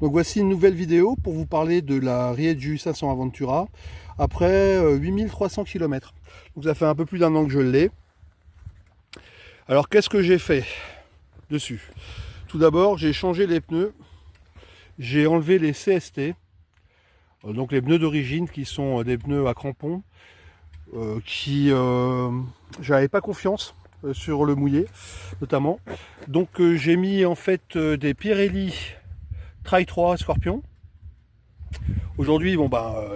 Donc voici une nouvelle vidéo pour vous parler de la Rieju 500 Aventura après 8300 km. Donc ça fait un peu plus d'un an que je l'ai. Alors qu'est-ce que j'ai fait dessus? Tout d'abord, j'ai changé les pneus, j'ai enlevé les CST, donc les pneus d'origine qui sont des pneus à crampons, qui j'avais pas confiance sur le mouillé notamment. Donc j'ai mis en fait des Pirelli Tri 3 Scorpion. Aujourd'hui, bon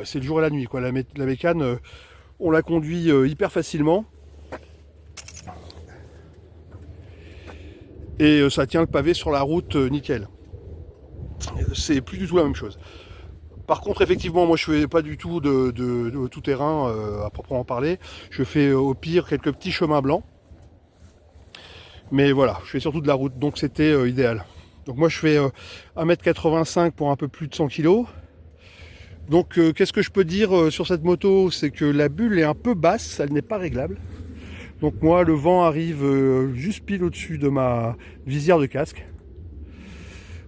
c'est le jour et la nuit, quoi. La mécane, on la conduit hyper facilement et ça tient le pavé sur la route nickel. C'est plus du tout la même chose. Par contre, effectivement, moi je fais pas du tout de tout terrain à proprement parler. Je fais au pire quelques petits chemins blancs. Mais voilà, je fais surtout de la route, donc c'était idéal. Donc moi je fais 1m85 pour un peu plus de 100 kg. Donc qu'est-ce que je peux dire sur cette moto? C'est que la bulle est un peu basse, elle n'est pas réglable. Donc moi le vent arrive juste pile au-dessus de ma visière de casque.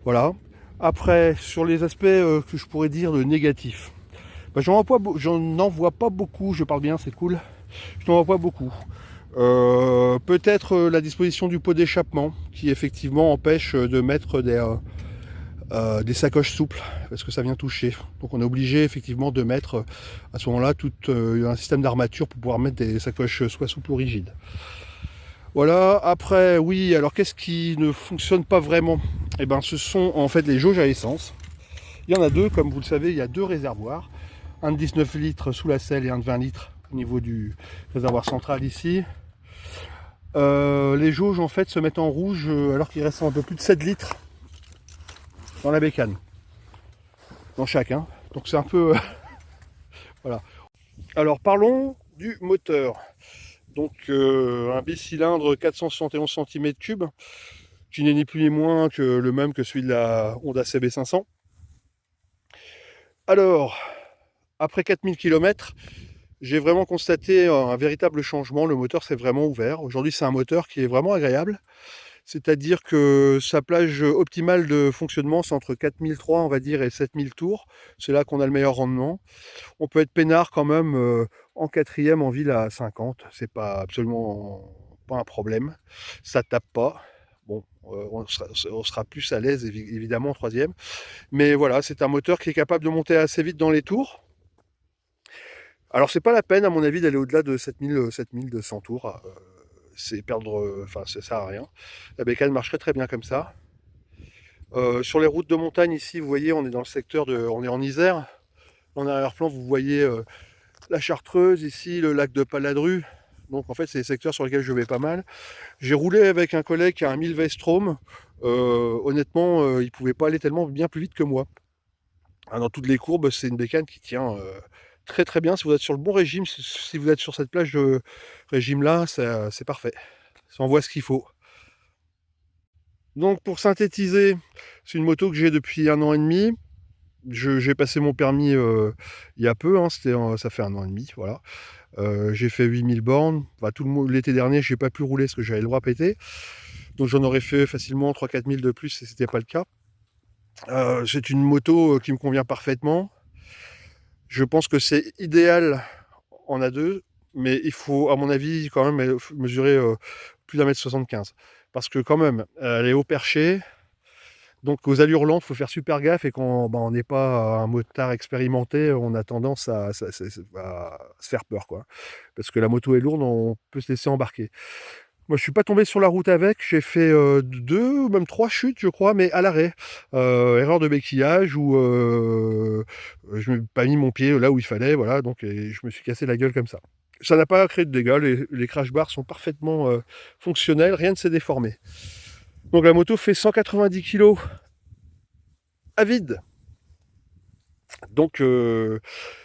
Voilà. Après, sur les aspects que je pourrais dire de négatifs, j'en vois pas beaucoup, je parle bien, c'est cool. Je n'en vois pas beaucoup. Peut-être la disposition du pot d'échappement qui effectivement empêche de mettre des sacoches souples parce que ça vient toucher. Donc on est obligé effectivement de mettre à ce moment-là tout un système d'armature pour pouvoir mettre des sacoches soit souples ou rigides. Voilà, après oui, alors qu'est-ce qui ne fonctionne pas vraiment? Eh ben ce sont en fait les jauges à essence. Il y en a deux, comme vous le savez, il y a deux réservoirs. Un de 19 litres sous la selle et un de 20 litres au niveau du réservoir central ici. Les jauges en fait se mettent en rouge alors qu'il reste un peu plus de 7 litres dans la bécane. Dans chaque, hein. Donc c'est un peu... voilà. Alors parlons du moteur. Donc un bicylindre 471 cm3, qui n'est ni plus ni moins que le même que celui de la Honda CB500. Alors, après 4000 km, j'ai vraiment constaté un véritable changement. Le moteur s'est vraiment ouvert. Aujourd'hui, c'est un moteur qui est vraiment agréable. C'est-à-dire que sa plage optimale de fonctionnement, c'est entre 4003, on va dire, et 7000 tours. C'est là qu'on a le meilleur rendement. On peut être peinard quand même en quatrième en ville à 50. C'est pas absolument pas un problème. Ça tape pas. Bon, on sera plus à l'aise évidemment en troisième. Mais voilà, c'est un moteur qui est capable de monter assez vite dans les tours. Alors c'est pas la peine à mon avis d'aller au-delà de 7200 tours. C'est perdre, enfin ça sert à rien. La bécane marcherait très bien comme ça. Sur les routes de montagne ici, vous voyez, on est dans le secteur on est en Isère. En arrière-plan, vous voyez la Chartreuse ici, le lac de Paladru. Donc en fait, c'est des secteurs sur lesquels je vais pas mal. J'ai roulé avec un collègue qui a un 1000 Vestrom. Honnêtement, il pouvait pas aller tellement bien plus vite que moi. Dans toutes les courbes, c'est une bécane qui tient très très bien. Si vous êtes sur le bon régime, si vous êtes sur cette plage de régime là, c'est parfait. Ça envoie ce qu'il faut. Donc pour synthétiser, c'est une moto que j'ai depuis un an et demi. J'ai passé mon permis il y a peu, hein, ça fait un an et demi, voilà. J'ai fait 8000 bornes. Enfin, l'été dernier, j'ai pas pu rouler parce que j'avais le droit à péter. Donc j'en aurais fait facilement 3-4 000 de plus si c'était pas le cas. C'est une moto qui me convient parfaitement. Je pense que c'est idéal en A2, mais il faut, à mon avis, quand même mesurer plus d'un mètre 75. Parce que quand même, elle est haut perché. Donc aux allures lentes, il faut faire super gaffe et quand on n'est pas un motard expérimenté, on a tendance à se faire peur, quoi. Parce que la moto est lourde, on peut se laisser embarquer. Moi, je suis pas tombé sur la route avec, j'ai fait 2 ou même 3 chutes, je crois, mais à l'arrêt. Erreur de béquillage ou je n'ai pas mis mon pied là où il fallait, voilà, donc et je me suis cassé la gueule comme ça. Ça n'a pas créé de dégâts, les crash bars sont parfaitement fonctionnels, rien ne s'est déformé. Donc la moto fait 190 kg à vide. Donc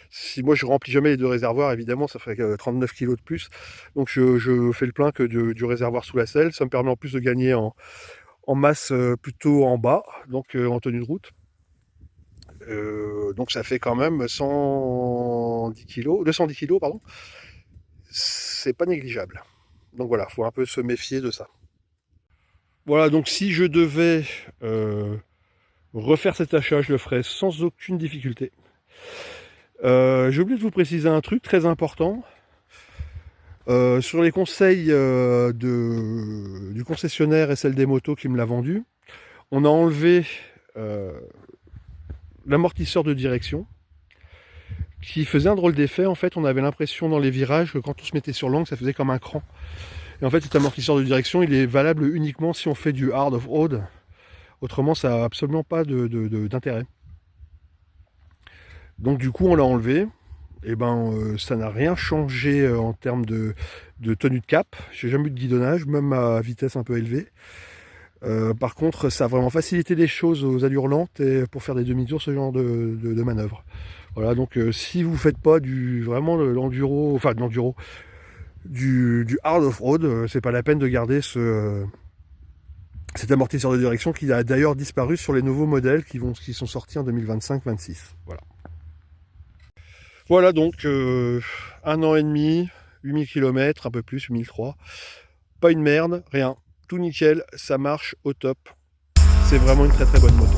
si moi je remplis jamais les deux réservoirs, évidemment ça ferait 39 kg de plus. Donc je fais le plein que du réservoir sous la selle. Ça me permet en plus de gagner en masse plutôt en bas, donc en tenue de route. Donc ça fait quand même 110 kg, 210 kg, pardon. C'est pas négligeable. Donc voilà, faut un peu se méfier de ça. Voilà, donc si je devais Refaire cet achat, je le ferai sans aucune difficulté. J'ai oublié de vous préciser un truc très important. Sur les conseils du concessionnaire et celle des motos qui me l'a vendu, on a enlevé l'amortisseur de direction qui faisait un drôle d'effet. En fait, on avait l'impression dans les virages que quand on se mettait sur l'angle, ça faisait comme un cran. Et en fait, cet amortisseur de direction, il est valable uniquement si on fait du hard off-road. Autrement, ça n'a absolument pas d'intérêt. Donc du coup, on l'a enlevé. Et ça n'a rien changé en termes de tenue de cap. J'ai jamais eu de guidonnage, même à vitesse un peu élevée. Par contre, ça a vraiment facilité les choses aux allures lentes et pour faire des demi-tours, ce genre de manœuvre. Voilà, donc si vous faites pas vraiment de l'enduro, enfin de l'enduro, du hard off-road, c'est pas la peine de garder cet amortisseur de direction qui a d'ailleurs disparu sur les nouveaux modèles qui sont sortis en 2025-26. Voilà. Voilà donc 1 an et demi, 8000 km, un peu plus, 8003. Pas une merde, rien. Tout nickel, ça marche au top. C'est vraiment une très très bonne moto.